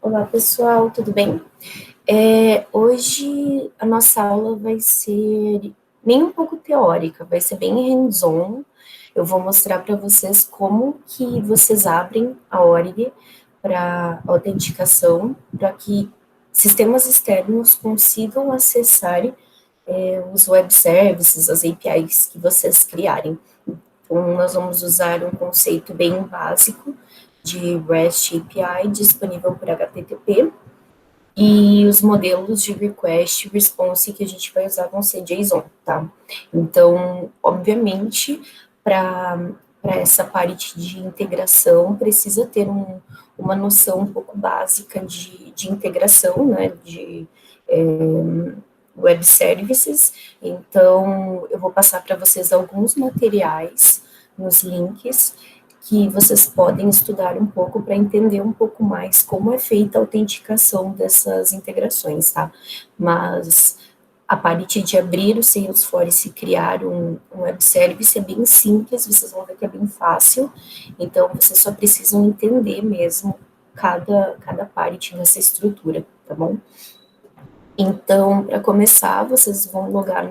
Olá, pessoal, tudo bem? Hoje a nossa aula vai ser nem um pouco teórica, vai ser bem hands-on. Eu vou mostrar para vocês como que vocês abrem a org para autenticação, para que sistemas externos consigam acessar os web services, as APIs que vocês criarem. Então, nós vamos usar um conceito bem básico de REST API disponível por HTTP, e os modelos de request response que a gente vai usar vão ser JSON, tá? Então, obviamente, para essa parte de integração, precisa ter uma noção um pouco básica de integração, né, de web services. Então, eu vou passar para vocês alguns materiais nos links que vocês podem estudar um pouco para entender um pouco mais como é feita a autenticação dessas integrações, tá? Mas a parte de abrir o Salesforce e criar um web service é bem simples, vocês vão ver que é bem fácil, então vocês só precisam entender mesmo cada parte nessa estrutura, tá bom? Então, para começar, vocês vão logar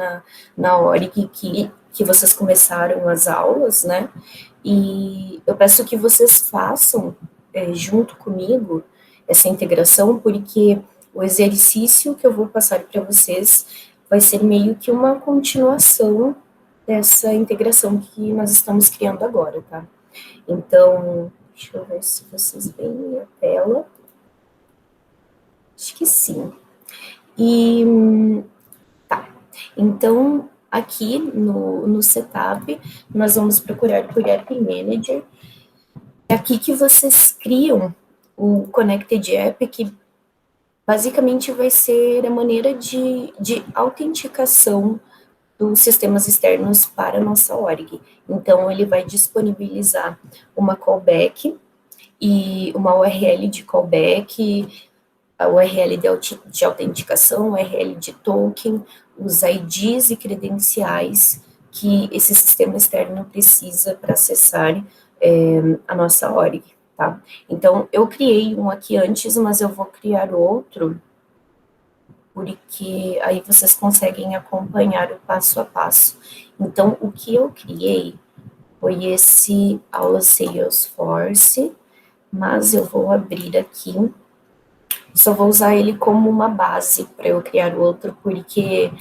na org que vocês começaram as aulas, né? E eu peço que vocês façam junto comigo essa integração, porque o exercício que eu vou passar para vocês vai ser meio que uma continuação dessa integração que nós estamos criando agora, tá? Então, deixa eu ver se vocês veem a tela. Acho que sim. Tá, então aqui no setup, nós vamos procurar por App Manager. É aqui que vocês criam o Connected App, que basicamente vai ser a maneira de autenticação dos sistemas externos para a nossa org. Então, ele vai disponibilizar uma callback e uma URL de callback, a URL de autenticação, URL de token, os IDs e credenciais que esse sistema externo precisa para acessar a nossa org, tá? Então, eu criei um aqui antes, mas eu vou criar outro, porque aí vocês conseguem acompanhar o passo a passo. Então, o que eu criei foi esse aula Salesforce, mas eu vou abrir aqui. Só vou usar ele como uma base para eu criar outro, porque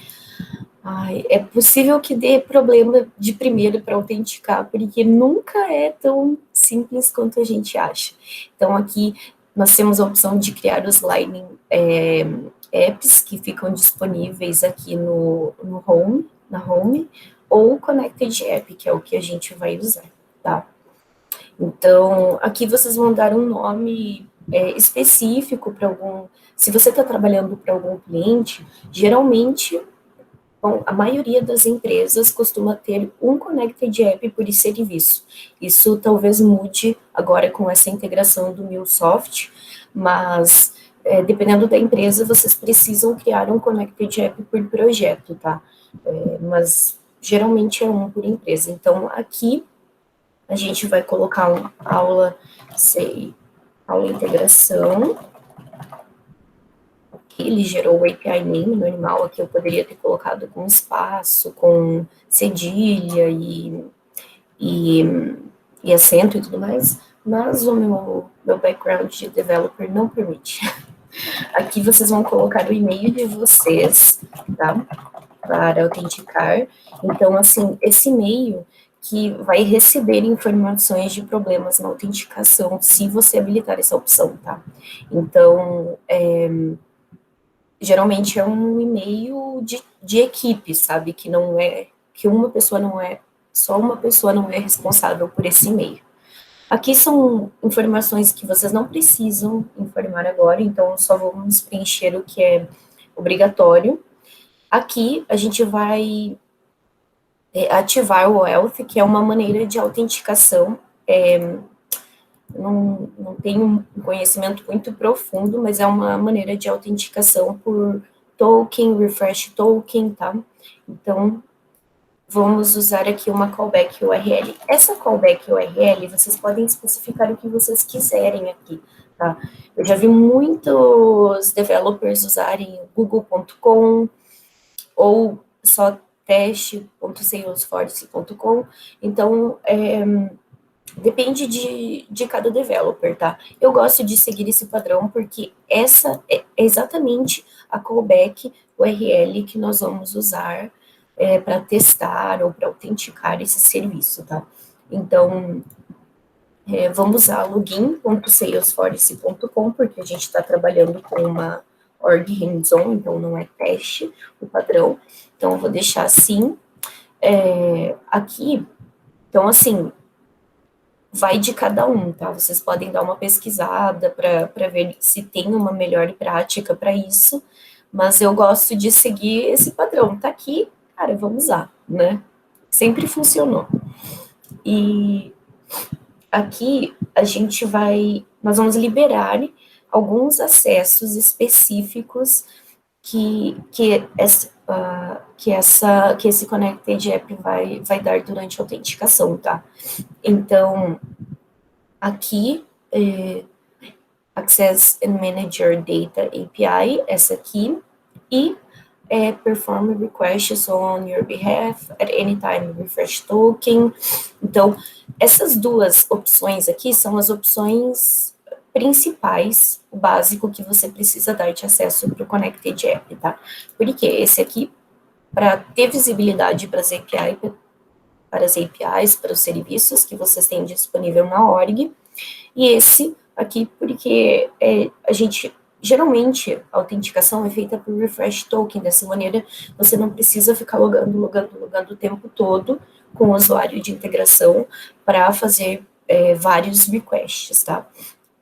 é possível que dê problema de primeiro para autenticar, porque nunca é tão simples quanto a gente acha. Então, aqui nós temos a opção de criar os Lightning apps que ficam disponíveis aqui no Home, na Home, ou Connected App, que é o que a gente vai usar, tá? Então, aqui vocês vão dar um nome específico para algum... Se você está trabalhando para algum cliente, geralmente, bom, a maioria das empresas costuma ter um Connected App por serviço. Isso talvez mude agora com essa integração do MuleSoft, mas dependendo da empresa, vocês precisam criar um Connected App por projeto, tá? Mas geralmente é um por empresa. Então, aqui a gente vai colocar uma aula integração. Aqui ele gerou o API name normal, aqui eu poderia ter colocado com espaço, com cedilha e acento e tudo mais, mas o meu background de developer não permite. Aqui vocês vão colocar o e-mail de vocês, tá? Para autenticar. Então, assim, esse e-mail que vai receber informações de problemas na autenticação, se você habilitar essa opção, tá? Então, geralmente é um e-mail de equipe, sabe? Que não é, que uma pessoa não é, só uma pessoa não é responsável por esse e-mail. Aqui são informações que vocês não precisam informar agora, então só vamos preencher o que é obrigatório. Aqui a gente vai ativar o Wealth, que é uma maneira de autenticação. Não tenho um conhecimento muito profundo, mas é uma maneira de autenticação por token, refresh token, tá? Então, vamos usar aqui uma callback URL. Essa callback URL, vocês podem especificar o que vocês quiserem aqui. tá? Eu já vi muitos developers usarem google.com ou só teste.salesforce.com, então, depende de cada developer, tá? Eu gosto de seguir esse padrão porque essa é exatamente a callback URL que nós vamos usar para testar ou para autenticar esse serviço, tá? Então, vamos usar login.salesforce.com, porque a gente está trabalhando com uma org hands-on, então não é teste o padrão. Então, eu vou deixar assim. Aqui, então, assim, vai de cada um, tá? Vocês podem dar uma pesquisada para ver se tem uma melhor prática para isso, mas eu gosto de seguir esse padrão. Tá aqui, cara, vamos usar, né? Sempre funcionou. E aqui nós vamos liberar alguns acessos específicos que esse Connected App vai dar durante a autenticação, tá? Então, aqui, Access and Manager Data API, essa aqui, e Perform Requests on your behalf at any time, refresh token. Então, essas duas opções aqui são as opções principais, o básico que você precisa dar de acesso para o Connected App, tá? Porque esse aqui, para ter visibilidade para as APIs, para os serviços que vocês têm disponível na org, e esse aqui porque a gente, geralmente, a autenticação é feita por refresh token, dessa maneira você não precisa ficar logando o tempo todo com o usuário de integração para fazer vários requests, tá?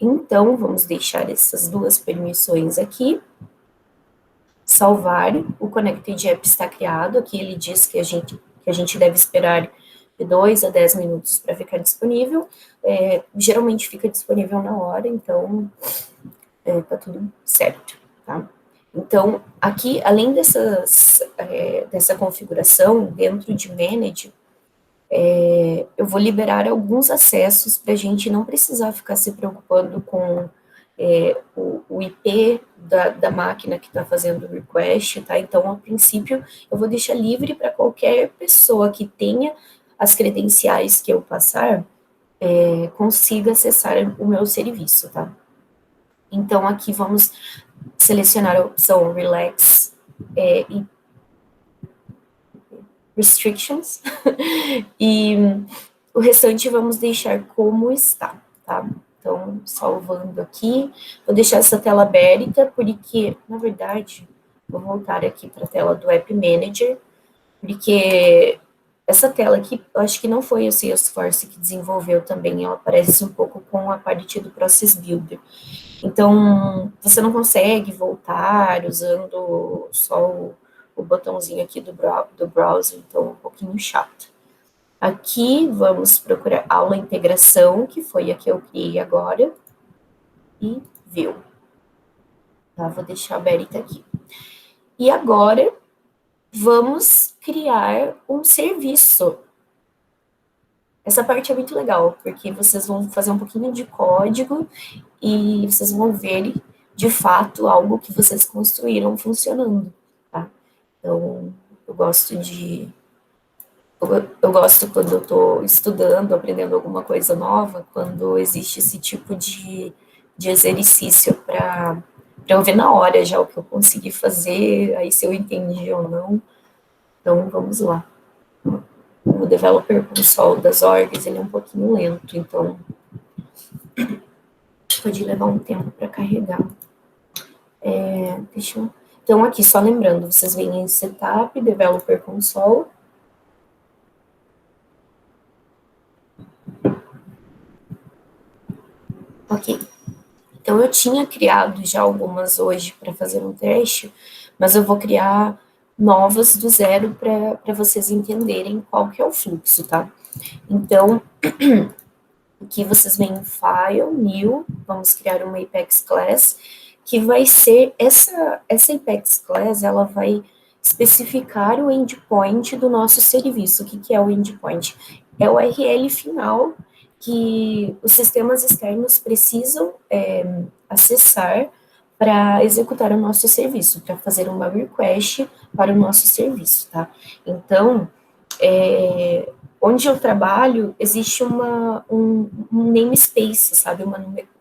Então, vamos deixar essas duas permissões aqui, salvar, o Connected App está criado, aqui ele diz que a gente deve esperar de 2 a 10 minutos para ficar disponível, geralmente fica disponível na hora, então tá tudo certo, tá? Então, aqui, além dessa configuração, dentro de Manage, eu vou liberar alguns acessos para a gente não precisar ficar se preocupando com o IP da máquina que está fazendo o request, tá? Então, a princípio, eu vou deixar livre para qualquer pessoa que tenha as credenciais que eu passar, consiga acessar o meu serviço, tá? Então, aqui vamos selecionar a opção Relax e Restrictions, e o restante vamos deixar como está, tá? Então, salvando aqui, vou deixar essa tela aberta, porque, na verdade, vou voltar aqui para a tela do App Manager, porque essa tela aqui, eu acho que não foi o Salesforce que desenvolveu também, ela parece um pouco com a parte do Process Builder. Então, você não consegue voltar usando só o botãozinho aqui do browser, então é um pouquinho chato. Aqui, vamos procurar aula integração, que foi a que eu criei agora, e View. Tá, vou deixar aberta aqui. E agora, vamos criar um serviço. Essa parte é muito legal, porque vocês vão fazer um pouquinho de código e vocês vão ver, de fato, algo que vocês construíram funcionando, tá? Então, eu gosto quando eu estou estudando, aprendendo alguma coisa nova, quando existe esse tipo de exercício para eu ver na hora já o que eu consegui fazer, aí se eu entendi ou não. Então, vamos lá. O developer console das orgs, ele é um pouquinho lento, então pode levar um tempo para carregar. Então, aqui, só lembrando, vocês vêm em Setup, Developer Console. Ok. Então, eu tinha criado já algumas hoje para fazer um teste, mas eu vou criar novas do zero para vocês entenderem qual que é o fluxo, tá? Então, aqui vocês vêm em File, New, vamos criar uma Apex Class, que vai ser, essa Apex Class, ela vai especificar o endpoint do nosso serviço. O que é o endpoint? É o URL final que os sistemas externos precisam acessar para executar o nosso serviço, para fazer uma request para o nosso serviço, tá? Então, onde eu trabalho, existe um namespace, sabe?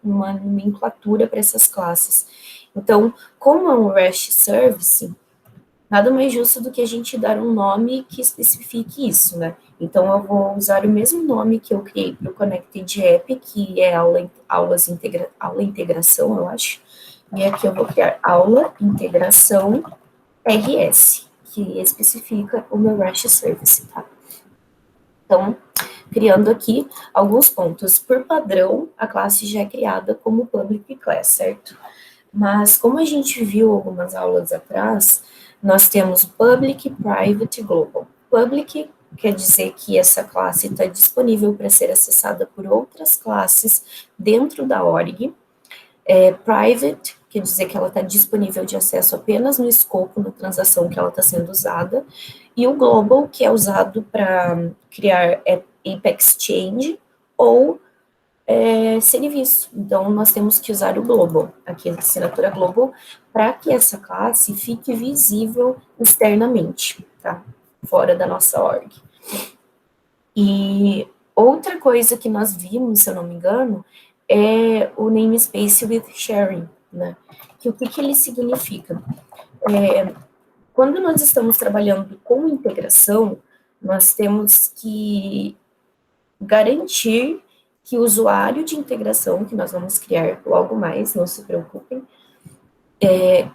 Uma nomenclatura para essas classes. Então, como é um REST Service, nada mais justo do que a gente dar um nome que especifique isso, né? Então, eu vou usar o mesmo nome que eu criei para o Connected App, que é aula integração, eu acho. E aqui eu vou criar aula integração RS, que especifica o meu REST Service, tá? Então, criando aqui alguns pontos. Por padrão, a classe já é criada como public class, certo? Mas, como a gente viu algumas aulas atrás, nós temos public, private e global. Public quer dizer que essa classe está disponível para ser acessada por outras classes dentro da org. Private quer dizer que ela está disponível de acesso apenas no escopo, na transação que ela está sendo usada. E o global, que é usado para criar Apex Change ou serviço. Então, nós temos que usar o global, aqui a assinatura global, para que essa classe fique visível externamente, tá? Fora da nossa org. E outra coisa que nós vimos, se eu não me engano, é o namespace with sharing, né? Que o que ele significa? Quando nós estamos trabalhando com integração, nós temos que garantir que o usuário de integração, que nós vamos criar logo mais, não se preocupem,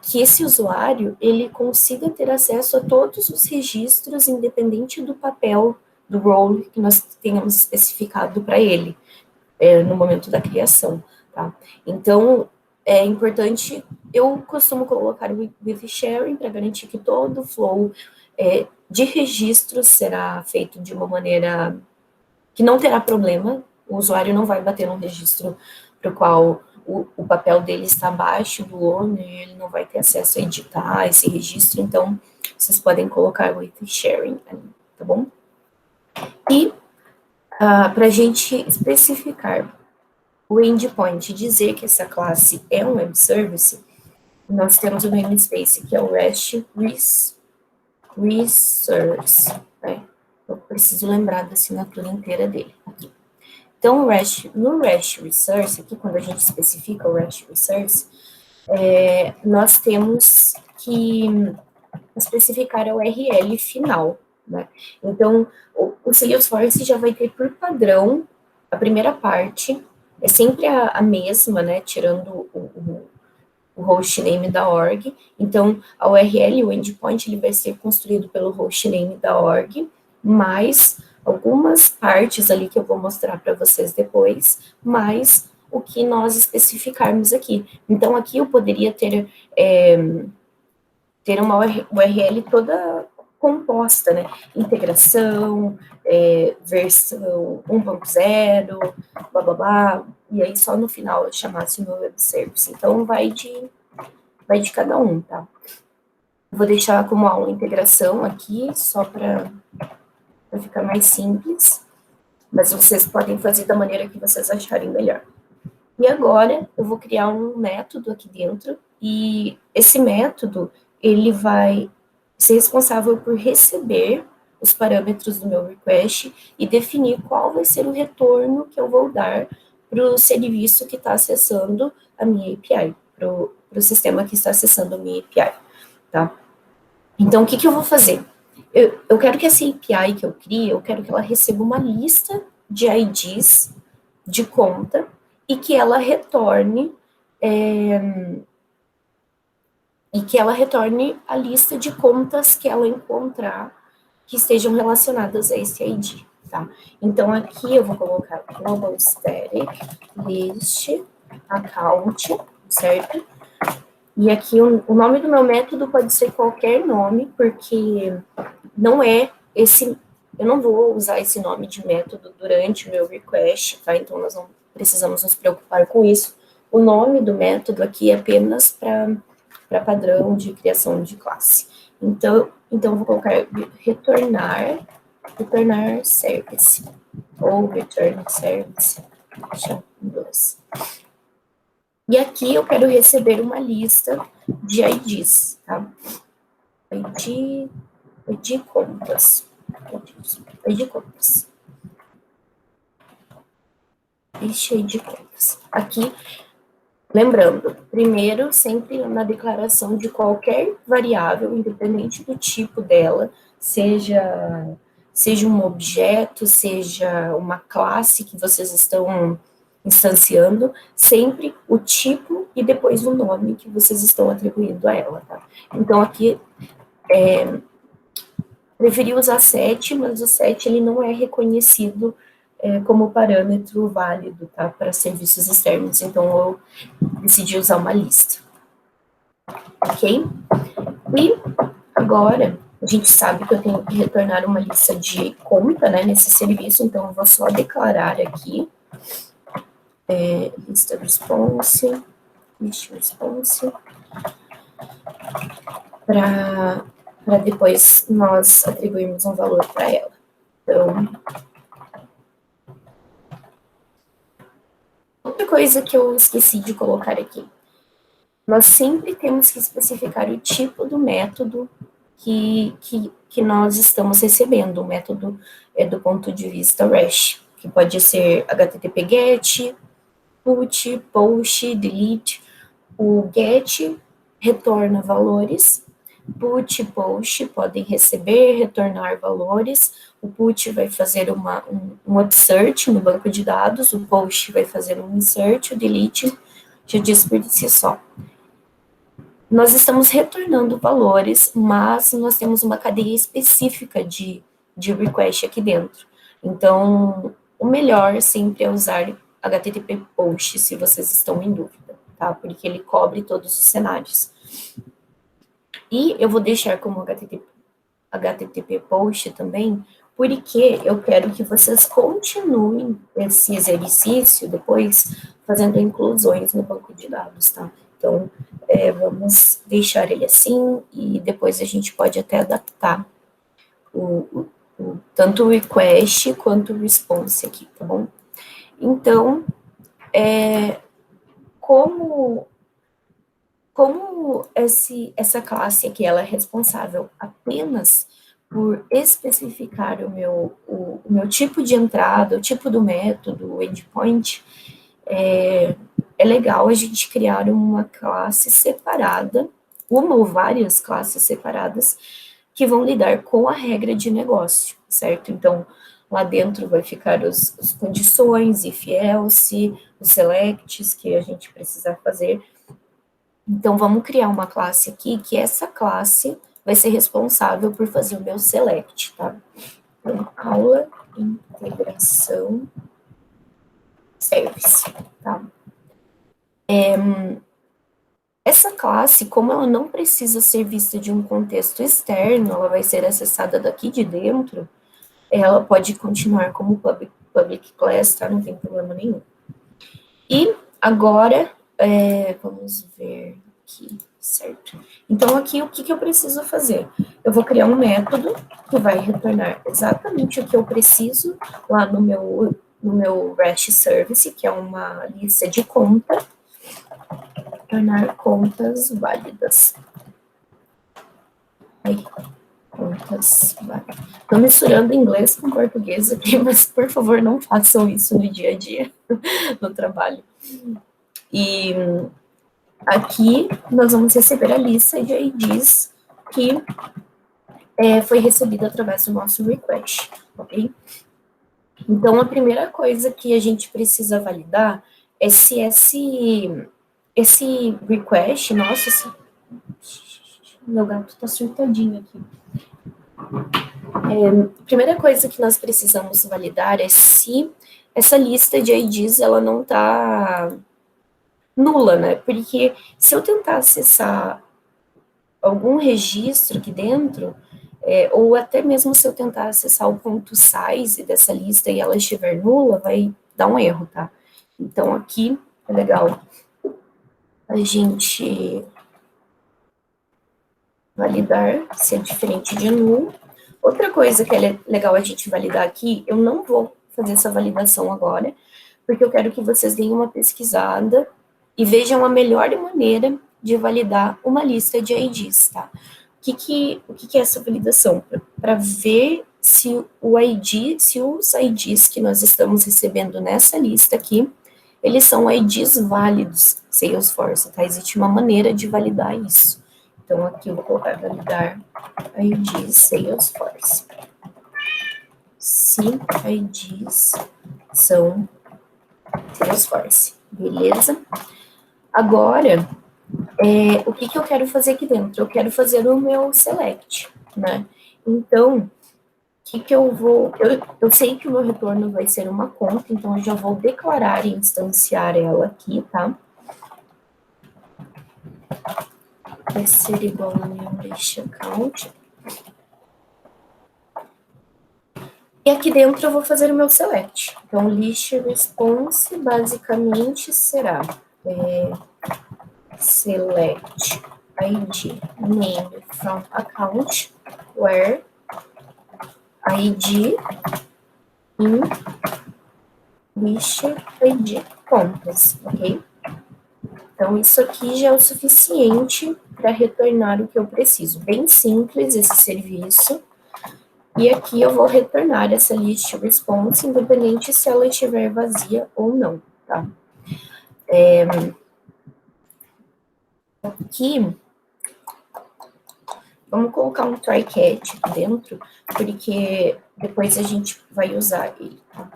que esse usuário, ele consiga ter acesso a todos os registros, independente do papel, do role que nós tenhamos especificado para ele, no momento da criação, tá? Então, é importante, eu costumo colocar o with sharing para garantir que todo o flow de registros será feito de uma maneira que não terá problema, o usuário não vai bater num registro para o qual o papel dele está abaixo do owner, ele não vai ter acesso a editar esse registro, então vocês podem colocar with sharing ali, tá bom? E para a gente especificar o endpoint, dizer que essa classe é um web service, nós temos o namespace, que é o REST Resource, né? Eu preciso lembrar da assinatura inteira dele aqui. Então, no REST Resource, aqui quando a gente especifica o REST Resource, nós temos que especificar a URL final, né? Então, o Salesforce já vai ter por padrão, a primeira parte é sempre a mesma, né? Tirando o hostname da org. Então, a URL, o endpoint, ele vai ser construído pelo hostname da org, mais algumas partes ali que eu vou mostrar para vocês depois, mais o que nós especificarmos aqui. Então, aqui eu poderia ter uma URL toda composta, né? Integração, versão 1.0, blá, blá, blá, e aí só no final eu chamasse o meu web service. Então, vai de cada um, tá? Vou deixar como aula integração aqui, só para ficar mais simples, mas vocês podem fazer da maneira que vocês acharem melhor. E agora, eu vou criar um método aqui dentro, e esse método, ele vai ser responsável por receber os parâmetros do meu request e definir qual vai ser o retorno que eu vou dar para o serviço que está acessando a minha API, para o sistema que está acessando a minha API, tá? Então, o que eu vou fazer? Eu quero que essa API que eu crie, eu quero que ela receba uma lista de IDs de conta e que ela retorne a lista de contas que ela encontrar que estejam relacionadas a esse ID, tá? Então, aqui eu vou colocar global static list account, certo? E aqui o nome do meu método pode ser qualquer nome, porque não é esse, eu não vou usar esse nome de método durante o meu request, tá? Então, nós não precisamos nos preocupar com isso. O nome do método aqui é apenas para padrão de criação de classe. Então, eu vou colocar retornar retornar service, ou return service, deixa em inglês. E aqui eu quero receber uma lista de IDs, tá? ID contas. ID contas. Lista de contas. Aqui, lembrando, primeiro, sempre na declaração de qualquer variável, independente do tipo dela, seja um objeto, seja uma classe que vocês estão instanciando, sempre o tipo e depois o nome que vocês estão atribuindo a ela, tá? Então, aqui, preferi usar 7, mas o 7 ele não é reconhecido como parâmetro válido, tá? Para serviços externos, então eu decidi usar uma lista. Ok? E agora, a gente sabe que eu tenho que retornar uma lista de conta, né, nesse serviço, então eu vou só declarar aqui, lista response, para depois nós atribuirmos um valor para ela. Então, outra coisa que eu esqueci de colocar aqui, nós sempre temos que especificar o tipo do método que nós estamos recebendo. O método é do ponto de vista REST, que pode ser HTTP GET, PUT, POST, DELETE. O GET retorna valores, PUT e POST podem receber, retornar valores. O PUT vai fazer um upsert no banco de dados, o POST vai fazer um insert, o DELETE já diz por si só. Nós estamos retornando valores, mas nós temos uma cadeia específica de request aqui dentro. Então, o melhor sempre é usar HTTP POST, se vocês estão em dúvida, tá? Porque ele cobre todos os cenários. E eu vou deixar como HTTP POST também, porque eu quero que vocês continuem esse exercício depois fazendo inclusões no banco de dados, tá? Então, vamos deixar ele assim e depois a gente pode até adaptar tanto o request quanto o response aqui, tá bom? Então, como essa classe aqui ela é responsável apenas por especificar o meu tipo de entrada, o tipo do método, o endpoint, é legal a gente criar uma classe separada, uma ou várias classes separadas, que vão lidar com a regra de negócio, certo? Então, lá dentro vai ficar as condições, if else, os selects que a gente precisa fazer. Então, vamos criar uma classe aqui, que essa classe vai ser responsável por fazer o meu select, tá? Então, aula integração service, tá? Essa classe, como ela não precisa ser vista de um contexto externo, ela vai ser acessada daqui de dentro, ela pode continuar como public class, tá? Não tem problema nenhum. E agora, vamos ver aqui, certo? Então, aqui, o que eu preciso fazer? Eu vou criar um método que vai retornar exatamente o que eu preciso lá no meu REST Service, que é uma lista de conta, retornar contas válidas. Aí, contas válidas. Estou misturando inglês com português aqui, mas, por favor, não façam isso no dia a dia, no trabalho. E aqui nós vamos receber a lista de IDs que foi recebida através do nosso request, ok? Então, a primeira coisa que a gente precisa validar é se esse request, nossa, meu gato tá surtadinho aqui. A primeira coisa que nós precisamos validar é se essa lista de IDs, ela não tá nula, né? Porque se eu tentar acessar algum registro aqui dentro, ou até mesmo se eu tentar acessar o ponto size dessa lista e ela estiver nula, vai dar um erro, tá? Então, aqui é legal a gente validar se é diferente de null, Outra coisa que é legal a gente validar aqui, eu não vou fazer essa validação agora, porque eu quero que vocês deem uma pesquisada e vejam a melhor maneira de validar uma lista de IDs, tá? O que é essa validação? Para ver se o ID, se os IDs que nós estamos recebendo nessa lista aqui, eles são IDs válidos, Salesforce, tá? Existe uma maneira de validar isso. Então, aqui eu vou colocar validar ID Salesforce. Se IDs são Salesforce, beleza? Agora, o que eu quero fazer aqui dentro? Eu quero fazer o meu select, né? Então, o que eu vou... Eu sei que o meu retorno vai ser uma conta, então eu já vou declarar e instanciar ela aqui, tá? Vai ser igual a meu list account. E aqui dentro eu vou fazer o meu select. Então, list response basicamente será select ID name from account where ID in list ID contas, ok? Então, isso aqui já é o suficiente para retornar o que eu preciso. Bem simples esse serviço. E aqui eu vou retornar essa list response, independente se ela estiver vazia ou não, tá? Aqui, vamos colocar um try catch aqui dentro, porque depois a gente vai usar ele, tá?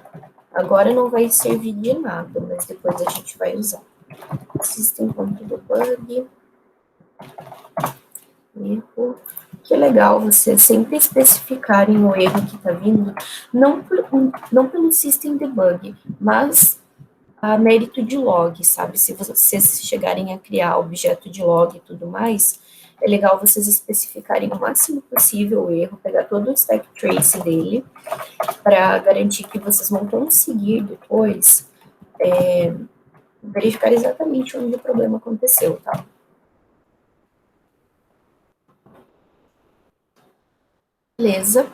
Agora não vai servir de nada, mas depois a gente vai usar. System.debug, erro. Que legal vocês sempre especificarem o erro que está vindo, não pelo System Debug, mas a mérito de log, sabe? Se vocês chegarem a criar objeto de log e tudo mais, é legal vocês especificarem o máximo possível o erro, pegar todo o stack trace dele, para garantir que vocês vão conseguir depois verificar exatamente onde o problema aconteceu, tá? Beleza.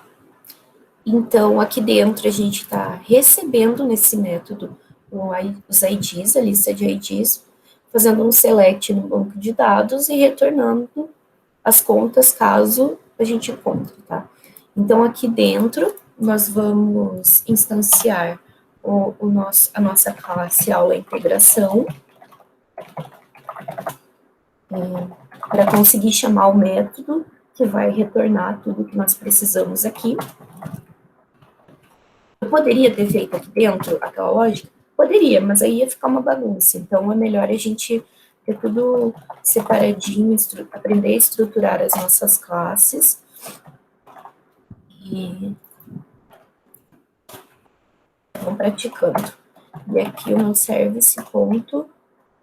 Então, aqui dentro a gente está recebendo nesse método os IDs, a lista de IDs, fazendo um select no banco de dados e retornando as contas caso a gente encontre, tá? Então, aqui dentro, nós vamos instanciar a nossa classe aula integração, para conseguir chamar o método que vai retornar tudo que nós precisamos aqui. Eu poderia ter feito aqui dentro aquela lógica? Poderia, mas aí ia ficar uma bagunça. Então, é melhor a gente ter tudo separadinho, aprender a estruturar as nossas classes. E vamos praticando. E aqui o meu service ponto,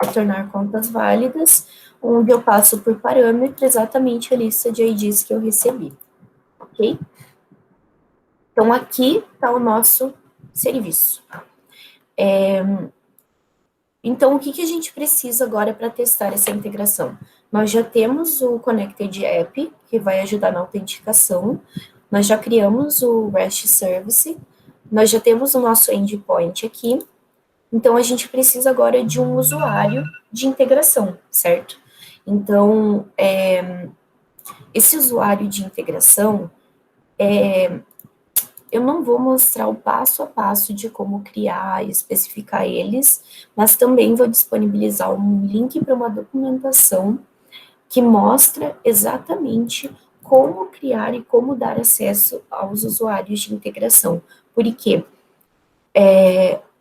retornar contas válidas, onde eu passo por parâmetro exatamente a lista de IDs que eu recebi. Ok? Então, aqui está o nosso serviço. Então, o que a gente precisa agora para testar essa integração? Nós já temos o Connected App, que vai ajudar na autenticação, nós já criamos o REST Service, nós já temos o nosso endpoint aqui, então a gente precisa agora de um usuário de integração, certo? Então, esse usuário de integração, eu não vou mostrar o passo a passo de como criar e especificar eles, mas também vou disponibilizar um link para uma documentação que mostra exatamente como criar e como dar acesso aos usuários de integração. Porque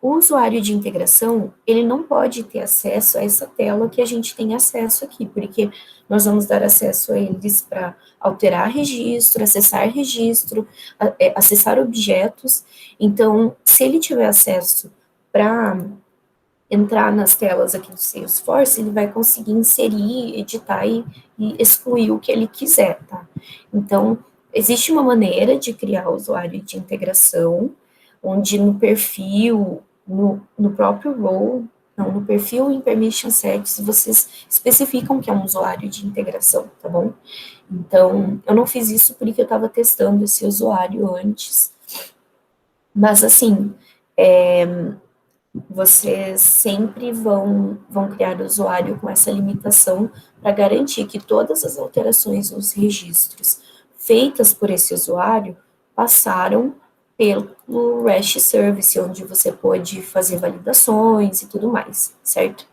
o usuário de integração, ele não pode ter acesso a essa tela que a gente tem acesso aqui, porque nós vamos dar acesso a eles para alterar registro, acessar objetos. Então, se ele tiver acesso para entrar nas telas aqui do Salesforce, ele vai conseguir inserir, editar e excluir o que ele quiser, tá? Então, existe uma maneira de criar o usuário de integração, onde no perfil, no próprio role, não, no perfil em permission settings, vocês especificam que é um usuário de integração, tá bom? Então, eu não fiz isso porque eu estava testando esse usuário antes, mas assim, vocês sempre vão criar usuário com essa limitação para garantir que todas as alterações nos registros feitas por esse usuário passaram pelo REST Service, onde você pode fazer validações e tudo mais, certo?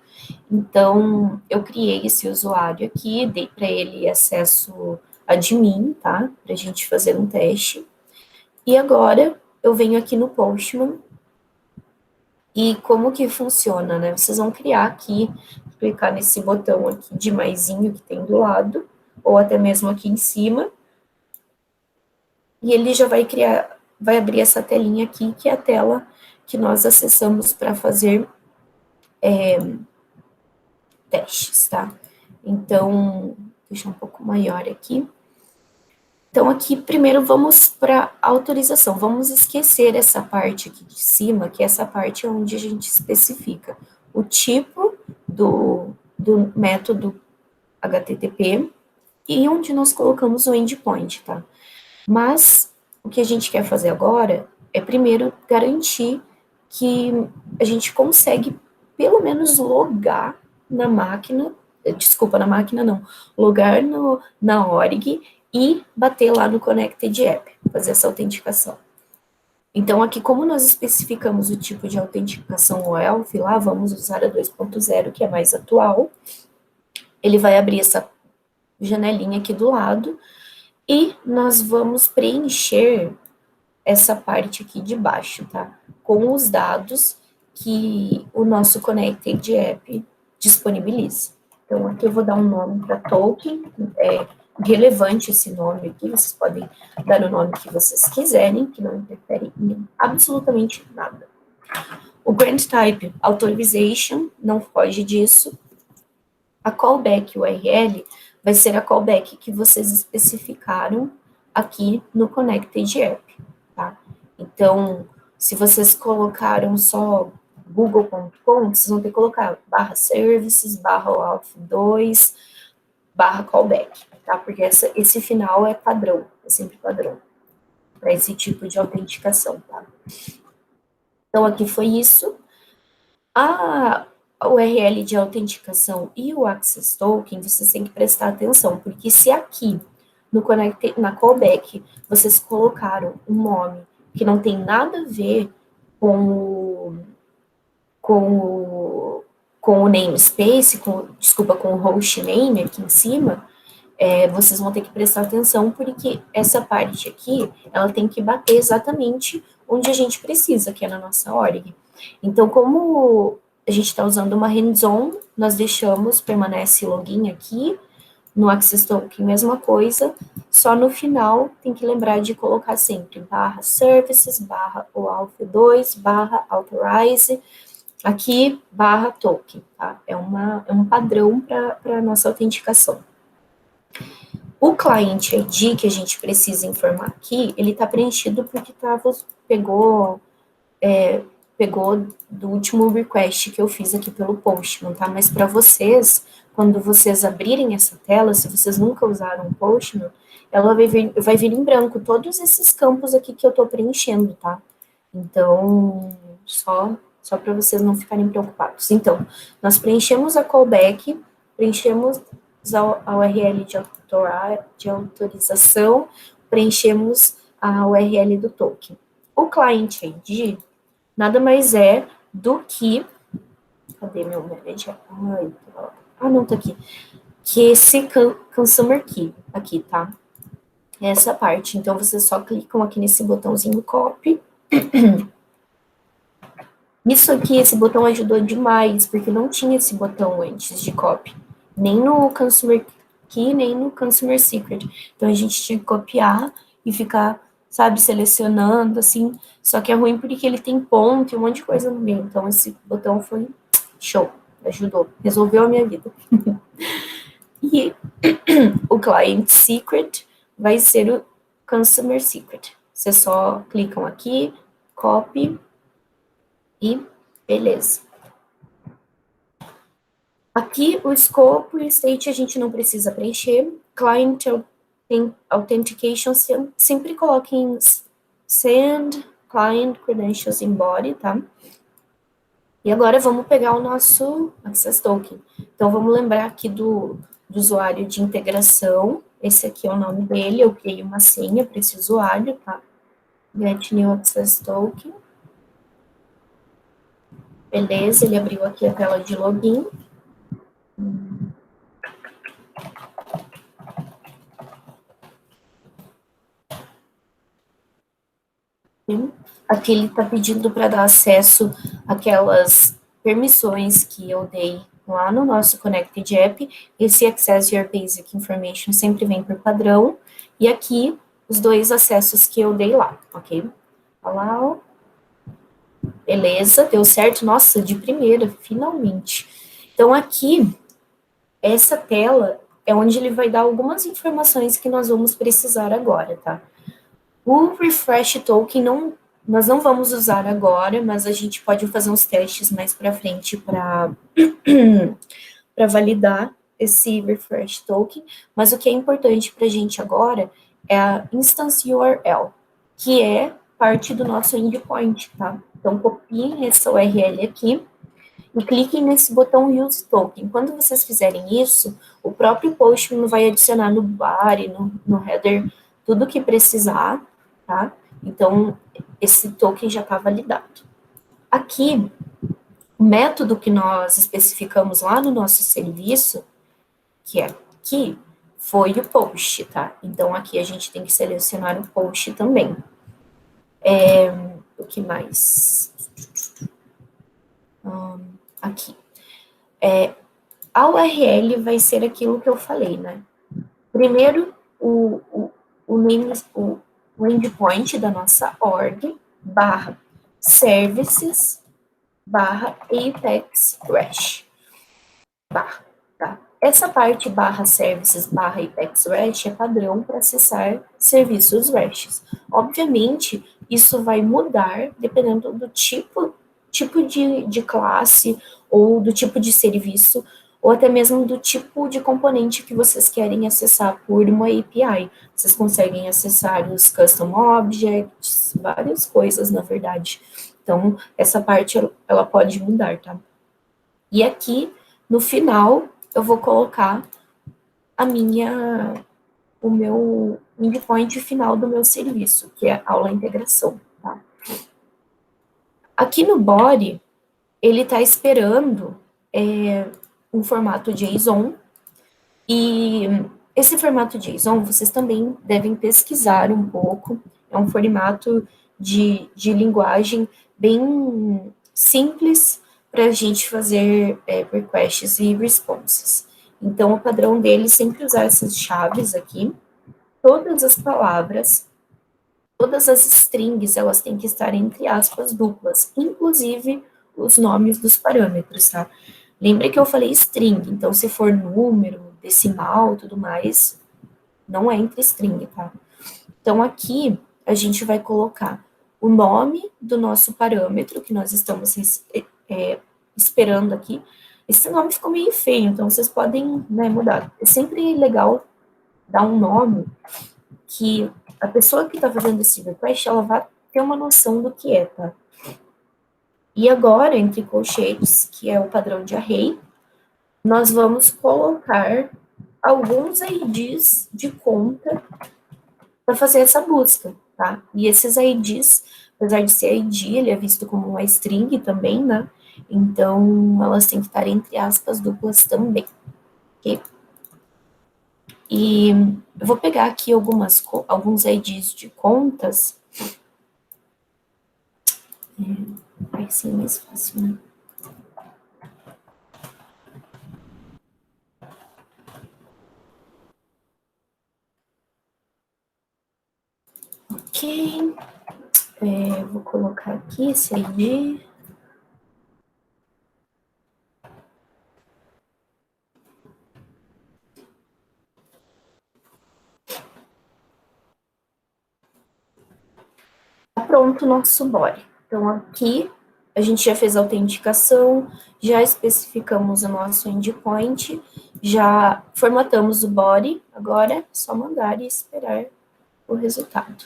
Então, eu criei esse usuário aqui, dei para ele acesso admin, tá? Para a gente fazer um teste. E agora, eu venho aqui no Postman e como que funciona, né? Vocês vão criar aqui, clicar nesse botão aqui de maisinho que tem do lado, ou até mesmo aqui em cima, e ele já vai criar, vai abrir essa telinha aqui, que é a tela que nós acessamos para fazer testes, tá? Então, deixa um pouco maior aqui. Então, aqui, primeiro, vamos para autorização. Vamos esquecer essa parte aqui de cima, que é essa parte onde a gente especifica o tipo do método HTTP e onde nós colocamos o endpoint, tá? Mas, o que a gente quer fazer agora é, primeiro, garantir que a gente consegue, pelo menos, logar na máquina, desculpa, na máquina não, logar na org e bater lá no Connected App, fazer essa autenticação. Então, aqui, como nós especificamos o tipo de autenticação OAuth lá, vamos usar a 2.0, que é mais atual. Ele vai abrir essa janelinha aqui do lado e nós vamos preencher essa parte aqui de baixo, tá? Com os dados que o nosso Connected App disponibiliza. Então, aqui eu vou dar um nome para token, é relevante esse nome aqui, vocês podem dar o nome que vocês quiserem, que não interfere em absolutamente nada. O grant type, authorization, não foge disso. A callback URL vai ser a callback que vocês especificaram aqui no Connected App, tá? Então, se vocês colocaram só google.com, vocês vão ter que colocar /services, /auth2, /callback, tá? Porque esse final é padrão, é sempre padrão, para esse tipo de autenticação, tá? Então, aqui foi isso. A URL de autenticação e o Access Token, vocês têm que prestar atenção, porque se aqui no na callback vocês colocaram um nome que não tem nada a ver com o namespace, desculpa, com o host name aqui em cima, vocês vão ter que prestar atenção, porque essa parte aqui, ela tem que bater exatamente onde a gente precisa, que é na nossa org. Então, como a gente está usando uma hands-on, nós deixamos, permanece login aqui, no Access Token, mesma coisa, só no final tem que lembrar de colocar sempre /services, /auth2, /authorize, aqui /token, tá? É um padrão para a nossa autenticação. O client ID que a gente precisa informar aqui, ele está preenchido porque pegou do último request que eu fiz aqui pelo Postman, tá? Mas para vocês, quando vocês abrirem essa tela, se vocês nunca usaram o Postman, ela vai vir em branco todos esses campos aqui que eu estou preenchendo, tá? Então, só para vocês não ficarem preocupados. Então, nós preenchemos a callback, preenchemos a URL de autorização, preenchemos a URL do token. O client ID nada mais é do que... Cadê meu manager? Não, tá aqui. Que esse consumer key aqui, tá? Essa parte. Então, vocês só clicam aqui nesse botãozinho copy. Isso aqui, esse botão ajudou demais, porque não tinha esse botão antes de copy. Nem no consumer key, nem no consumer secret. Então, a gente tinha que copiar e ficar, sabe, selecionando, assim. Só que é ruim porque ele tem ponto e um monte de coisa no meio. Então, esse botão foi show, ajudou, resolveu a minha vida. E o client secret vai ser o consumer secret. Vocês só clicam aqui, copy e beleza. Aqui o scope e o state a gente não precisa preencher. Client tem authentication, sempre coloquem send client credentials in body, tá? E agora vamos pegar o nosso access token. Então, vamos lembrar aqui do usuário de integração. Esse aqui é o nome dele. Eu criei uma senha para esse usuário, tá? Get new access token. Beleza, ele abriu aqui a tela de login. Aqui ele está pedindo para dar acesso àquelas permissões que eu dei lá no nosso Connected App. Esse Access Your Basic Information sempre vem por padrão. E aqui, os dois acessos que eu dei lá, ok? Olha lá, beleza, deu certo. Nossa, de primeira, finalmente. Então, aqui, essa tela é onde ele vai dar algumas informações que nós vamos precisar agora, tá? O refresh token nós não vamos usar agora, mas a gente pode fazer uns testes mais para frente para validar esse refresh token. Mas o que é importante para a gente agora é a instance URL, que é parte do nosso endpoint, tá? Então, copiem essa URL aqui e cliquem nesse botão Use Token. Quando vocês fizerem isso, o próprio Postman vai adicionar no body, no header, tudo que precisar, tá? Então, esse token já está validado. Aqui, o método que nós especificamos lá no nosso serviço, que é aqui, foi o post, tá? Então, aqui a gente tem que selecionar o post também. O que mais? Aqui. A URL vai ser aquilo que eu falei, né? Primeiro, o endpoint da nossa org, /services, /apex REST, tá? Essa parte /services, /apex REST é padrão para acessar serviços REST. Obviamente, isso vai mudar dependendo do tipo de classe ou do tipo de serviço ou até mesmo do tipo de componente que vocês querem acessar por uma API. Vocês conseguem acessar os custom objects, várias coisas, na verdade. Então, essa parte, ela pode mudar, tá? E aqui, no final, eu vou colocar o meu endpoint final do meu serviço, que é a aula integração, tá? Aqui no body, ele está esperando um formato JSON, e esse formato JSON vocês também devem pesquisar um pouco, é um formato de linguagem bem simples para a gente fazer requests e responses. Então, o padrão dele é sempre usar essas chaves aqui, todas as palavras, todas as strings, elas têm que estar entre aspas duplas, inclusive os nomes dos parâmetros, tá? Lembre que eu falei string, então se for número, decimal, tudo mais, não é entre string, tá? Então aqui a gente vai colocar o nome do nosso parâmetro que nós estamos esperando aqui. Esse nome ficou meio feio, então vocês podem, né, mudar. É sempre legal dar um nome que a pessoa que está fazendo esse request, ela vai ter uma noção do que é, tá? E agora, entre colchetes, que é o padrão de array, nós vamos colocar alguns IDs de conta para fazer essa busca, tá? E esses IDs, apesar de ser ID, ele é visto como uma string também, né? Então, elas têm que estar entre aspas duplas também, ok? E eu vou pegar aqui alguns IDs de contas. Vai ser mais fácil, né? Ok. Vou colocar aqui esse ID. Tá pronto o nosso body. Então, aqui a gente já fez a autenticação, já especificamos o nosso endpoint Já formatamos o body, agora é só mandar e esperar o resultado.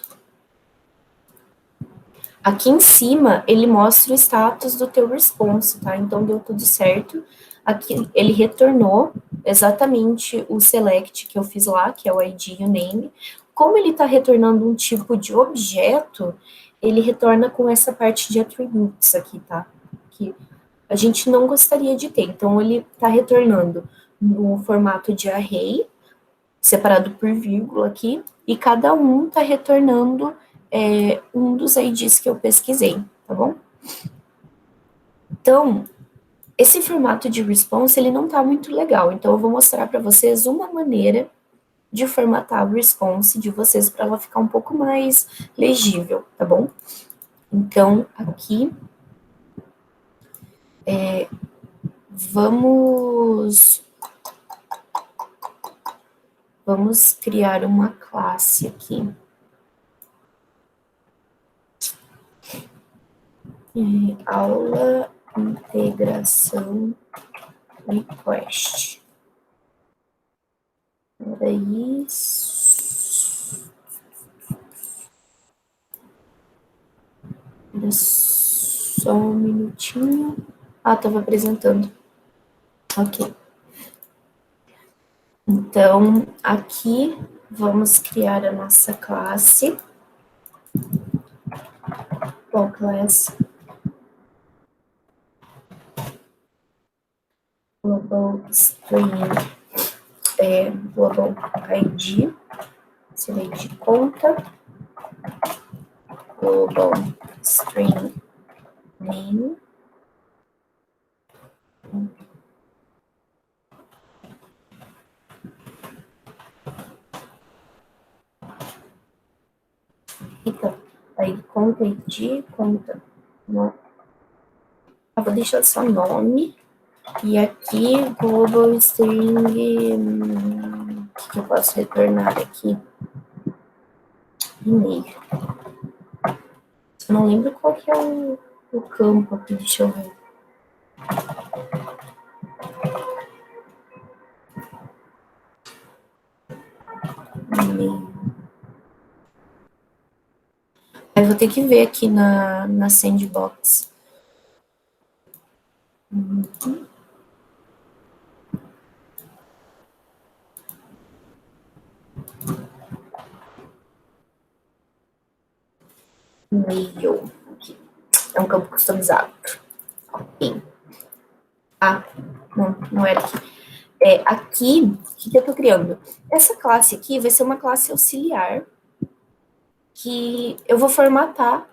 Aqui em cima, ele mostra o status do teu response, tá? Então, deu tudo certo. Aqui, ele retornou exatamente o select que eu fiz lá, que é o ID e o name. Como ele está retornando um tipo de objeto, ele retorna com essa parte de attributes aqui, tá? Que a gente não gostaria de ter. Então, ele está retornando no formato de array, separado por vírgula aqui, e cada um está retornando um dos IDs que eu pesquisei, tá bom? Então, esse formato de response, ele não está muito legal, então eu vou mostrar para vocês uma maneira de formatar o response de vocês para ela ficar um pouco mais legível, tá bom? Então, aqui, vamos criar uma classe aqui. Aula integração request. Peraí. Era só um minutinho. Ah, estava apresentando. Ok. Então, aqui vamos criar a nossa classe. Qual class? Global string global ID, seria de conta, global string name, então, aí conta ID, conta, no, vou deixar só nome, e aqui global string, o que eu posso retornar aqui? E-mail. Eu não lembro qual que é o campo aqui, deixa eu ver. E-mail. Aí eu vou ter que ver aqui na sandbox. E-mail. Aqui. É um campo customizado. Ok. Ah, não era aqui. Aqui, o que eu estou criando? Essa classe aqui vai ser uma classe auxiliar que eu vou formatar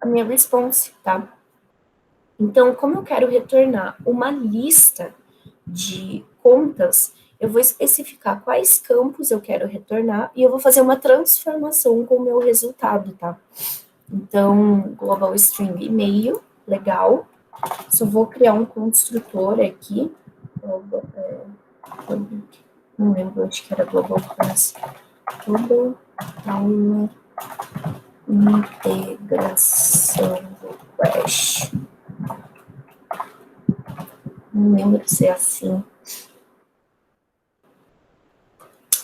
a minha response, tá? Então, como eu quero retornar uma lista de contas, eu vou especificar quais campos eu quero retornar e eu vou fazer uma transformação com o meu resultado, tá? Então, global string e-mail, legal. Só vou criar um construtor aqui. Não lembro onde que era global class. Global aula integração request. Não lembro se é assim.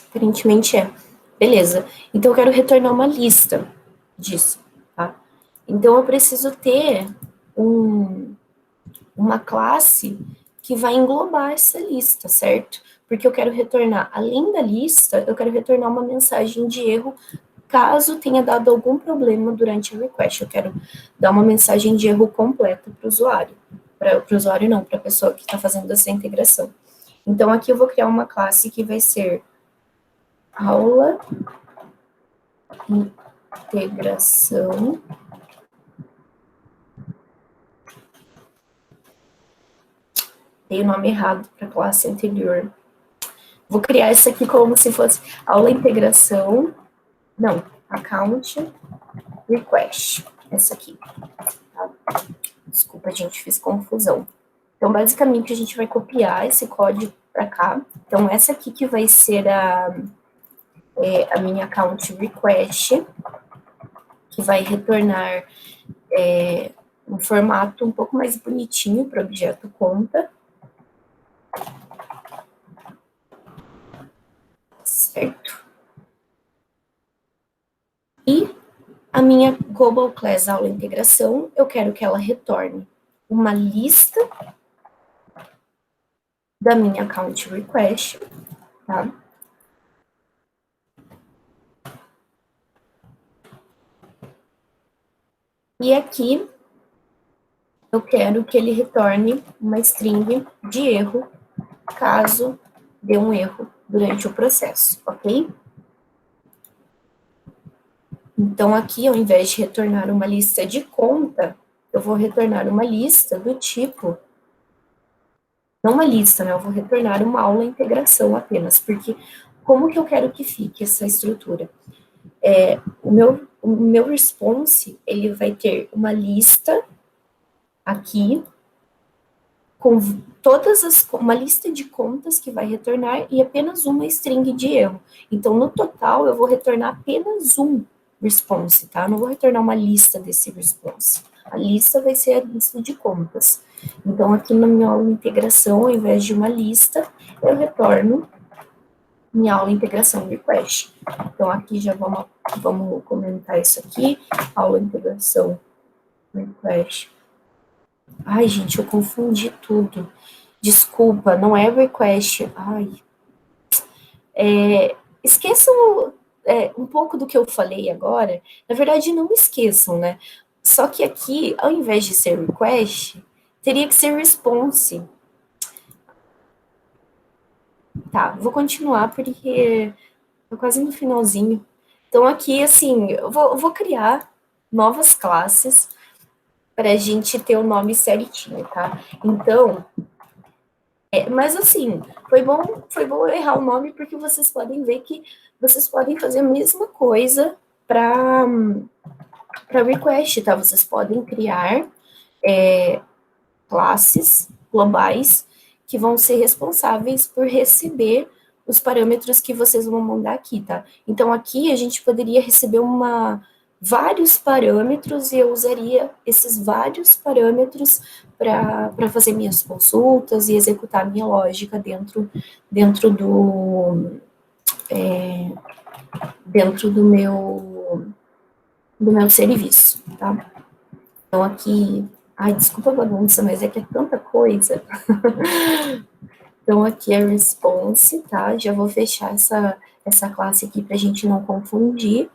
Aparentemente é. Beleza. Então eu quero retornar uma lista disso, tá? Então eu preciso ter uma classe que vai englobar essa lista, certo? Porque eu quero retornar, além da lista, eu quero retornar uma mensagem de erro caso tenha dado algum problema durante a request. Eu quero dar uma mensagem de erro completa para o usuário. Para o usuário não, para a pessoa que está fazendo essa integração. Então aqui eu vou criar uma classe que vai ser aula integração. Dei o nome errado para a classe anterior. Vou criar essa aqui como se fosse aula integração. Não, account request. Essa aqui. Tá? Desculpa, gente, fiz confusão. Então, basicamente, a gente vai copiar esse código para cá. Então, essa aqui que vai ser a minha account request, que vai retornar um formato um pouco mais bonitinho para o objeto conta. Certo? E a minha Global Class Aula Integração, eu quero que ela retorne uma lista da minha Account Request, tá? E aqui eu quero que ele retorne uma string de erro, caso dê um erro durante o processo, ok? Então, aqui, ao invés de retornar uma lista de conta, eu vou retornar uma lista do tipo, não uma lista, né? Eu vou retornar uma aula integração apenas, porque como que eu quero que fique essa estrutura? O meu response, ele vai ter uma lista aqui, com uma lista de contas que vai retornar e apenas uma string de erro. Então, no total, eu vou retornar apenas um response, tá? Eu não vou retornar uma lista desse response. A lista vai ser a lista de contas. Então, aqui na minha aula de integração, ao invés de uma lista, eu retorno minha aula de integração request. Então, aqui já vamos comentar isso aqui, aula de integração request. Ai, gente, eu confundi tudo. Desculpa, não é request. Ai. Esqueçam um pouco do que eu falei agora. Na verdade, não esqueçam, né? Só que aqui, ao invés de ser request, teria que ser response. Tá, vou continuar porque tô quase no finalzinho. Então, aqui, assim, eu vou criar novas classes para a gente ter o nome certinho, tá? Então, mas assim, foi bom eu errar o nome porque vocês podem ver que vocês podem fazer a mesma coisa para request, tá? Vocês podem criar classes globais que vão ser responsáveis por receber os parâmetros que vocês vão mandar aqui, tá? Então, aqui a gente poderia receber vários parâmetros e eu usaria esses vários parâmetros para fazer minhas consultas e executar minha lógica dentro dentro do meu serviço, tá? Então, aqui, ai, desculpa a bagunça, mas é que é tanta coisa. Então, aqui é response, tá? Já vou fechar essa classe aqui para a gente não confundir.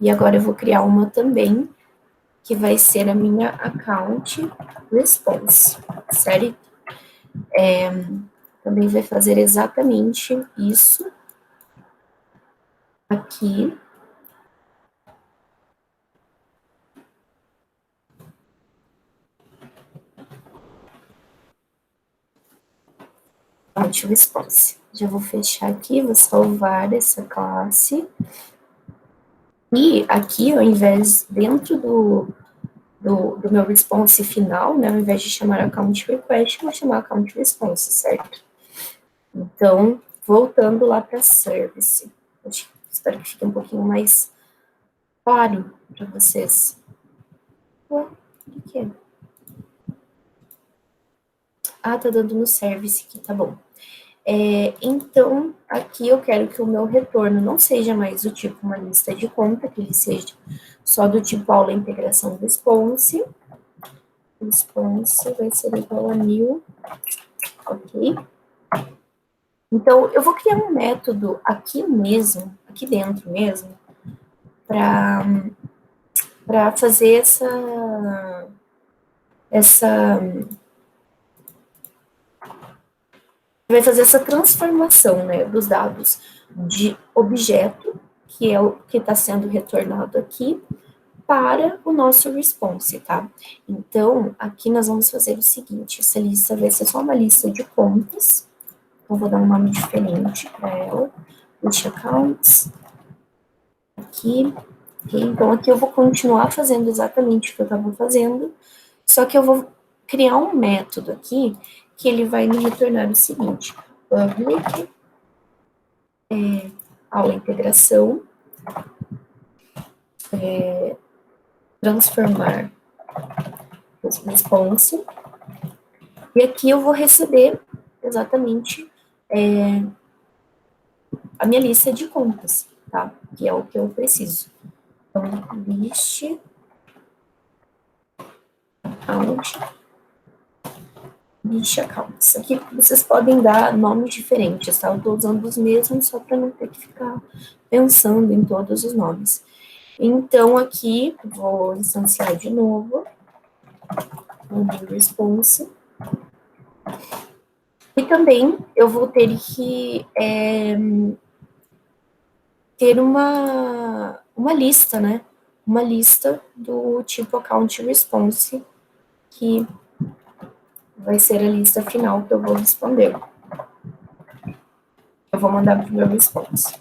E agora eu vou criar uma também, que vai ser a minha account response, certo? Também vai fazer exatamente isso aqui. Account response. Já vou fechar aqui, vou salvar essa classe. E aqui, ao invés, dentro do meu response final, né, ao invés de chamar account request, eu vou chamar account response, certo? Então, voltando lá para service. Espero que fique um pouquinho mais claro para vocês. Ué, o que é? Ah, tá dando no service aqui, tá bom. Então, aqui eu quero que o meu retorno não seja mais do tipo uma lista de conta, que ele seja só do tipo aula integração response. Response vai ser igual a new, ok? Então, eu vou criar um método aqui mesmo, aqui dentro mesmo, para fazer vai fazer essa transformação, né, dos dados de objeto, que é o que está sendo retornado aqui, para o nosso response, tá? Então, aqui nós vamos fazer o seguinte, essa lista vai ser só uma lista de contas, então vou dar um nome diferente para ela, list accounts, aqui, ok? Então, aqui eu vou continuar fazendo exatamente o que eu estava fazendo, só que eu vou criar um método aqui, que ele vai me retornar o seguinte, public, aula integração, transformar response, e aqui eu vou receber exatamente a minha lista de contas, tá? Que é o que eu preciso. Então, list accounts. Aqui vocês podem dar nomes diferentes, tá? Eu estou usando os mesmos só para não ter que ficar pensando em todos os nomes. Então, aqui, vou instanciar de novo o new response. E também eu vou ter que ter uma lista, né? Uma lista do tipo account response, que vai ser a lista final que eu vou responder. Eu vou mandar para o meu response.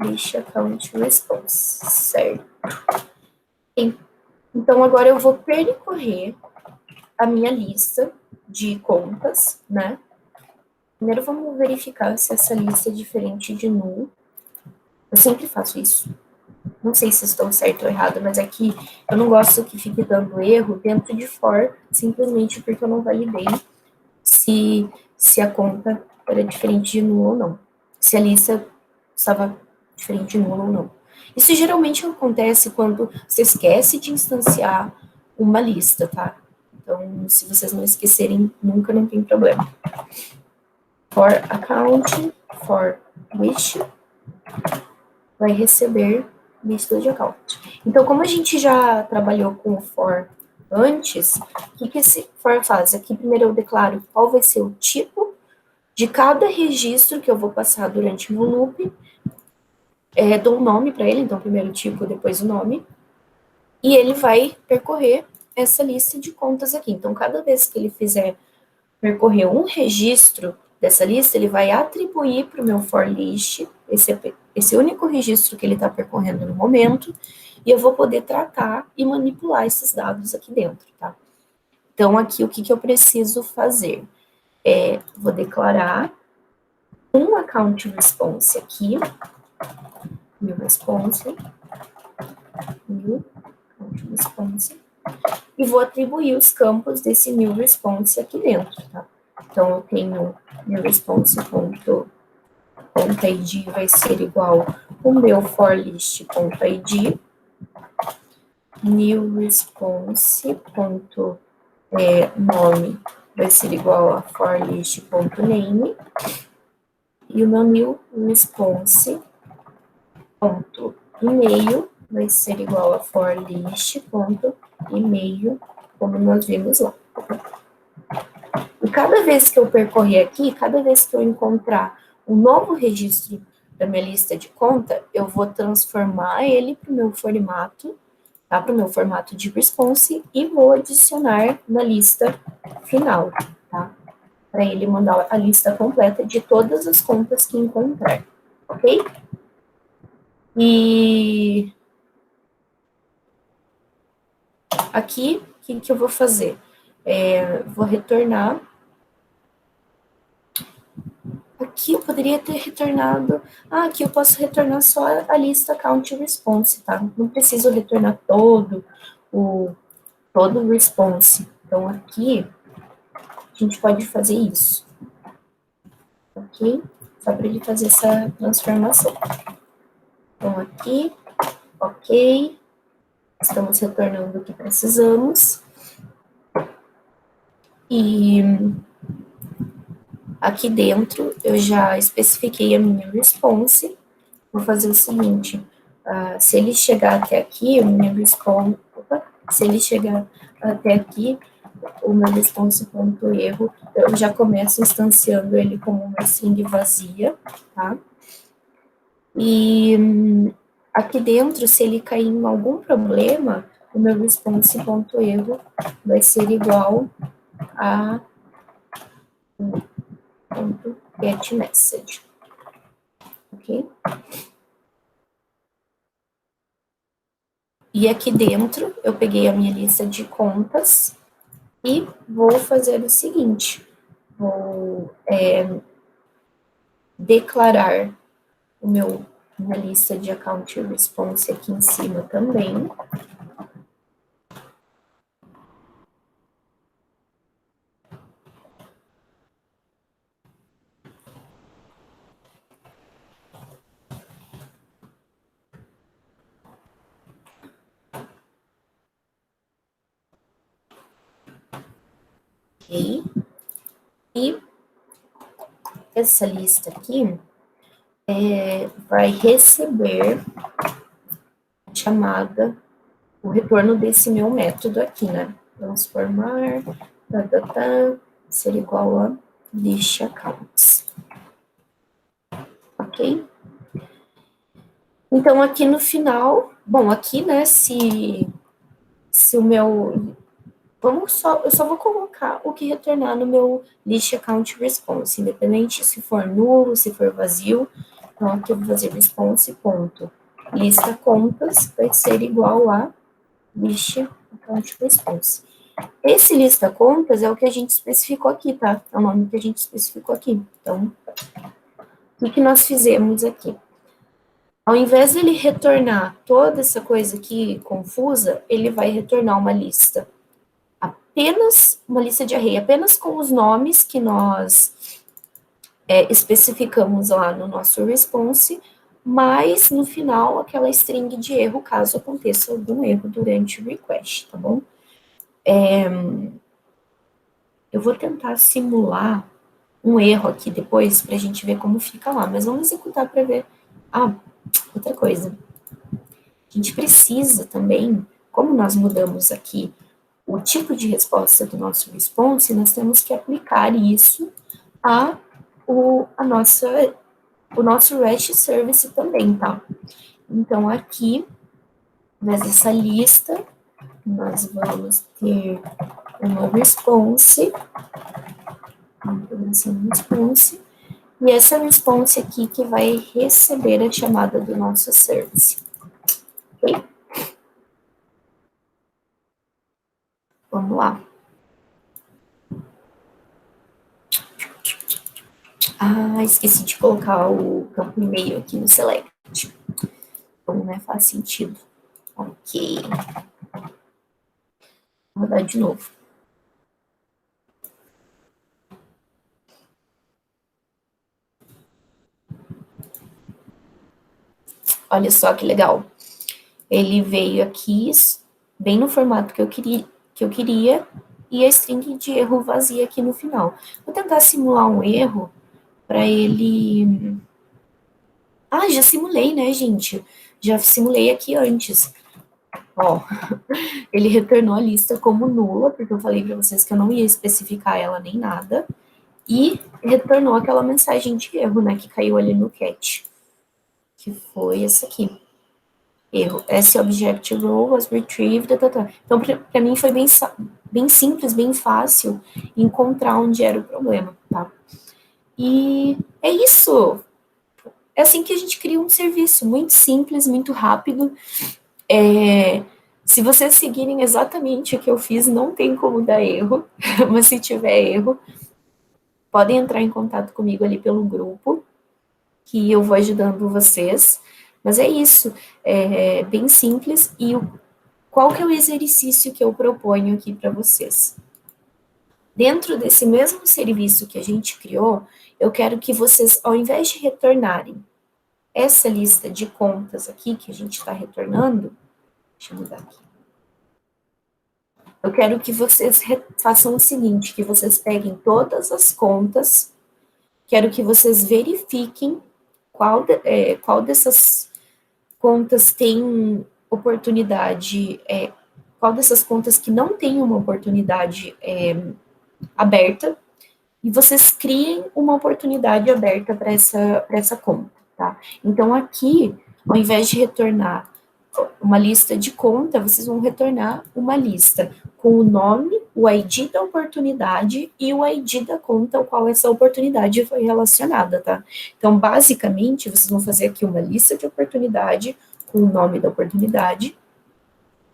List account response, certo? Então, agora eu vou percorrer a minha lista de contas, né? Primeiro vamos verificar se essa lista é diferente de null. Eu sempre faço isso. Não sei se estou certo ou errado, mas aqui eu não gosto que fique dando erro dentro de for, simplesmente porque eu não validei se a conta era diferente de null ou não. Se a lista estava diferente de null ou não. Isso geralmente acontece quando você esquece de instanciar uma lista, tá? Então, se vocês não esquecerem, nunca, não tem problema. For account, for wish, vai receber lista de account. Então, como a gente já trabalhou com o for antes, o que esse for faz? Aqui, primeiro eu declaro qual vai ser o tipo de cada registro que eu vou passar durante o meu loop, dou um nome para ele, então primeiro o tipo, depois o nome, e ele vai percorrer essa lista de contas aqui. Então, cada vez que ele fizer percorrer um registro dessa lista, ele vai atribuir para o meu for list esse único registro que ele está percorrendo no momento, e eu vou poder tratar e manipular esses dados aqui dentro, tá? Então, aqui, o que eu preciso fazer? Vou declarar um account response aqui, new response, e vou atribuir os campos desse new response aqui dentro, tá? Então, eu tenho new response.id vai ser igual o meu for list.id, new response.nome vai ser igual a for list.name, e o meu new response.email vai ser igual a for list.email, como nós vimos lá. E cada vez que eu percorrer aqui, cada vez que eu encontrar um novo registro da minha lista de conta, eu vou transformar ele para o meu formato, tá? Para o meu formato de response, e vou adicionar na lista final, tá? Para ele mandar a lista completa de todas as contas que encontrar, ok? E aqui, o que eu vou fazer? Vou retornar. Aqui eu poderia ter retornado. Aqui eu posso retornar só a lista count response, tá? Não preciso retornar todo o response. Então aqui a gente pode fazer isso, ok? Só para ele fazer essa transformação. Então aqui, ok. Estamos retornando o que precisamos. E aqui dentro eu já especifiquei a minha response. Vou fazer o seguinte, se ele chegar até aqui, o meu response, se ele chegar até aqui, o meu response.erro, eu já começo instanciando ele como uma string vazia, tá? E aqui dentro, se ele cair em algum problema, o meu response.erro vai ser igual a .getMessage, ok? E aqui dentro, eu peguei a minha lista de contas e vou fazer o seguinte, vou declarar o meu uma lista de account response aqui em cima também. Ok. E essa lista aqui vai receber a chamada, o retorno desse meu método aqui, né? Transformar, ser igual a list accounts. Ok? Então, aqui no final, bom, aqui, né, se o meu, eu só vou colocar o que retornar no meu list account response, independente se for nulo, se for vazio, então aqui eu vou fazer response ponto. Lista contas vai ser igual a list account response. Esse lista contas é o que a gente especificou aqui, tá? É o nome que a gente especificou aqui. Então, o que nós fizemos aqui? Ao invés de ele retornar toda essa coisa aqui confusa, ele vai retornar uma lista. Apenas uma lista de array, apenas com os nomes que nós especificamos lá no nosso response, mas no final aquela string de erro, caso aconteça algum erro durante o request, tá bom? Eu vou tentar simular um erro aqui depois para a gente ver como fica lá, mas vamos executar para ver. Ah, outra coisa. A gente precisa também, como nós mudamos aqui o tipo de resposta do nosso response, nós temos que aplicar isso a nossa, o nosso REST service também, tá? Então, aqui, nessa lista, nós vamos ter uma response, e essa response aqui que vai receber a chamada do nosso service. Ok? Vamos lá. Ah, esqueci de colocar o campo e-mail aqui no select. Então, não faz sentido. Ok. Vou rodar de novo. Olha só que legal. Ele veio aqui bem no formato que eu queria e a string de erro vazia aqui no final. Vou tentar simular um erro para ele. Ah, já simulei, né, gente? Já simulei aqui antes. Ó, ele retornou a lista como nula, porque eu falei para vocês que eu não ia especificar ela nem nada. E retornou aquela mensagem de erro, né, que caiu ali no cat, que foi essa aqui. Erro. Esse object row was retrieved. Então, para mim foi bem simples, bem fácil encontrar onde era o problema, tá? E é isso. É assim que a gente cria um serviço muito simples, muito rápido. Se vocês seguirem exatamente o que eu fiz, não tem como dar erro, mas se tiver erro, podem entrar em contato comigo ali pelo grupo, que eu vou ajudando vocês. Mas é isso, é bem simples. E qual que é o exercício que eu proponho aqui para vocês? Dentro desse mesmo serviço que a gente criou, eu quero que vocês, ao invés de retornarem essa lista de contas aqui que a gente está retornando, deixa eu mudar aqui. Eu quero que vocês façam o seguinte, que vocês peguem todas as contas, quero que vocês verifiquem qual dessas contas tem oportunidade, qual dessas contas que não tem uma oportunidade aberta, e vocês criem uma oportunidade aberta para essa conta, tá? Então, aqui, ao invés de retornar uma lista de conta, vocês vão retornar uma lista com o nome, o ID da oportunidade e o ID da conta ao qual essa oportunidade foi relacionada, tá? Então, basicamente, vocês vão fazer aqui uma lista de oportunidade com o nome da oportunidade,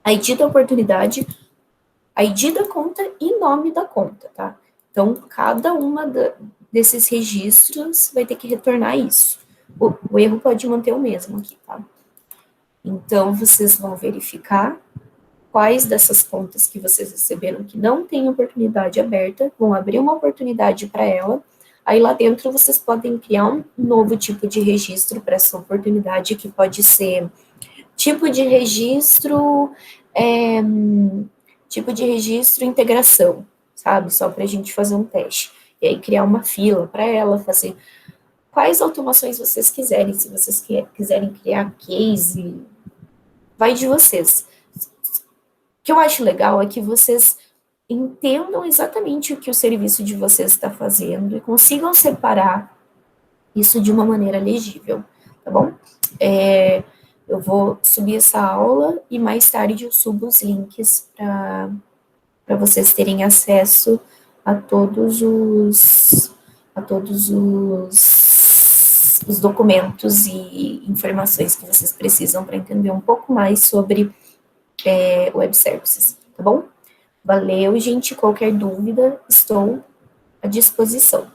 ID da oportunidade, ID da conta e nome da conta, tá? Então, cada uma desses registros vai ter que retornar isso. O erro pode manter o mesmo aqui, tá? Então, vocês vão verificar quais dessas contas que vocês receberam que não tem oportunidade aberta, vão abrir uma oportunidade para ela, aí lá dentro vocês podem criar um novo tipo de registro para essa oportunidade, que pode ser tipo de registro, é, tipo de registro integração, sabe? Só para a gente fazer um teste. E aí criar uma fila para ela, fazer quais automações vocês quiserem, se vocês quiserem criar case, vai de vocês. O que eu acho legal é que vocês entendam exatamente o que o serviço de vocês está fazendo e consigam separar isso de uma maneira legível, tá bom? Eu vou subir essa aula e mais tarde eu subo os links para vocês terem acesso a todos os documentos e informações que vocês precisam para entender um pouco mais sobre web services, tá bom? Valeu, gente. Qualquer dúvida, estou à disposição.